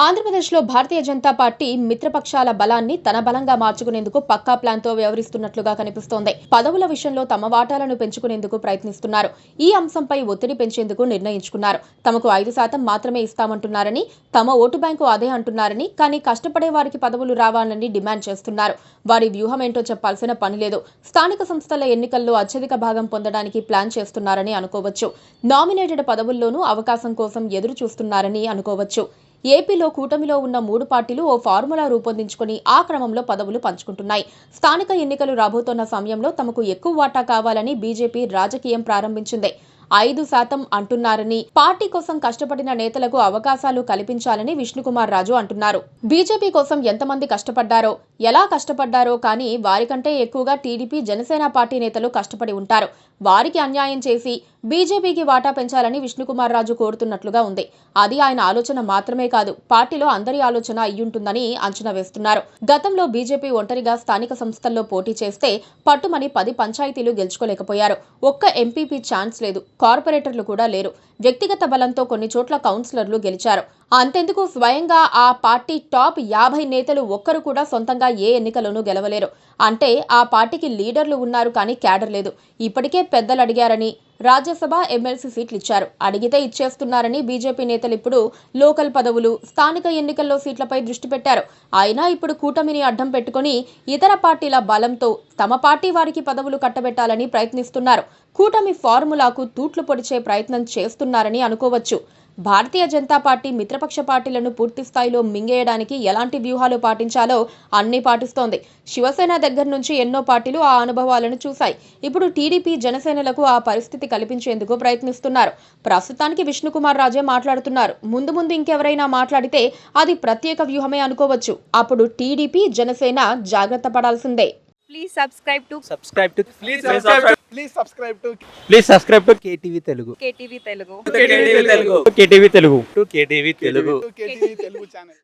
ఆంధ్రప్రదేశ్లో భారతీయ జనతా పార్టీ మిత్రపక్షాల బలాన్ని తన బలంగా మార్చుకునేందుకు పక్కా ప్లాన్తో వ్యవహరిస్తున్నట్లుగా కనిపిస్తోంది. పదవుల విషయంలో తమ వాటాలను పెంచుకునేందుకు ప్రయత్నిస్తున్నారు. ఈ అంశంపై ఒత్తిడి పెంచేందుకు నిర్ణయించుకున్నారు. తమకు 5% మాత్రమే ఇస్తామంటున్నారని, తమ ఓటు బ్యాంకు అదే అంటున్నారని, కానీ కష్టపడే వారికి పదవులు రావాలని డిమాండ్ చేస్తున్నారు. వారి వ్యూహం ఏంటో చెప్పాల్సిన పని లేదు. స్థానిక సంస్థల ఎన్నికల్లో అత్యధిక భాగం పొందడానికి ప్లాన్ చేస్తున్నారని అనుకోవచ్చు. నామినేటెడ్ పదవుల్లోనూ అవకాశం కోసం ఎదురు చూస్తున్నారని అనుకోవచ్చు. ఏపీలో కూటమిలో ఉన్న 3 పార్టీలు ఓ ఫార్ములా రూపొందించుకుని ఆ క్రమంలో పదవులు పంచుకుంటున్నాయి. స్థానిక ఎన్నికలు రాబోతున్న సమయంలో తమకు ఎక్కువ వాటా కావాలని బీజేపీ రాజకీయం ప్రారంభించింది. 5% అంటున్నారని, పార్టీ కోసం కష్టపడిన నేతలకు అవకాశాలు కల్పించాలని విష్ణుకుమార్ రాజు అంటున్నారు. బీజేపీ కోసం ఎంతమంది కష్టపడ్డారో, ఎలా కష్టపడ్డారో కానీ వారికంటే ఎక్కువగా టీడీపీ, జనసేన పార్టీ నేతలు కష్టపడి ఉంటారు. వారికి అన్యాయం చేసి బీజేపీకి వాటా పెంచాలని విష్ణుకుమార్ రాజు కోరుతున్నట్లుగా ఉంది. అది ఆయన ఆలోచన మాత్రమే కాదు, పార్టీలో అందరి ఆలోచన అయ్యుంటుందని అంచనా వేస్తున్నారు. గతంలో బీజేపీ ఒంటరిగా స్థానిక సంస్థల్లో పోటీ చేస్తే పట్టుమని 10 పంచాయతీలు గెలుచుకోలేకపోయారు. ఒక్క ఎంపీపీ ఛాన్స్ లేదు. కార్పొరేటర్లు కూడా లేరు. వ్యక్తిగత బలంతో కొన్ని చోట్ల కౌన్సిలర్లు గెలిచారు. అంతెందుకు, స్వయంగా ఆ పార్టీ టాప్ 50 నేతలు ఒక్కరు కూడా సొంతంగా ఏ ఎన్నికలోనూ గెలవలేరు. అంటే ఆ పార్టీకి లీడర్లు ఉన్నారు కానీ క్యాడర్ లేదు. ఇప్పటికే పెద్దలు అడిగారని రాజ్యసభ, ఎమ్మెల్సీ సీట్లు ఇచ్చారు. అడిగితే ఇచ్చేస్తున్నారని బీజేపీ నేతలు ఇప్పుడు లోకల్ పదవులు, స్థానిక ఎన్నికల్లో సీట్లపై దృష్టి పెట్టారు. అయినా ఇప్పుడు కూటమిని అడ్డం పెట్టుకుని ఇతర పార్టీల బలంతో తమ పార్టీ వారికి పదవులు కట్టబెట్టాలని ప్రయత్నిస్తున్నారు. కూటమి ఫార్ములాకు తూట్లు పొడిచే ప్రయత్నం చేస్తున్నారని అనుకోవచ్చు. భారతీయ జనతా పార్టీ మిత్రపక్ష పార్టీలను పూర్తి స్థాయిలో మింగేయడానికి ఎలాంటి వ్యూహాలు పాటించాలో అన్నీ పాటిస్తోంది. శివసేన దగ్గర నుంచి ఎన్నో పార్టీలు ఆ అనుభవాలను చూశాయి. ఇప్పుడు టీడీపీ, జనసేనలకు ఆ పరిస్థితి కల్పించేందుకు ప్రయత్నిస్తున్నారు. ప్రస్తుతానికి విష్ణుకుమార్ రాజే మాట్లాడుతున్నారు. ముందు ముందు ఇంకెవరైనా మాట్లాడితే అది ప్రత్యేక వ్యూహమే అనుకోవచ్చు. అప్పుడు టీడీపీ, జనసేన జాగ్రత్త పడాల్సిందే. Please subscribe to KTV Telugu. KTV Telugu. KTV Telugu. KTV Telugu channel.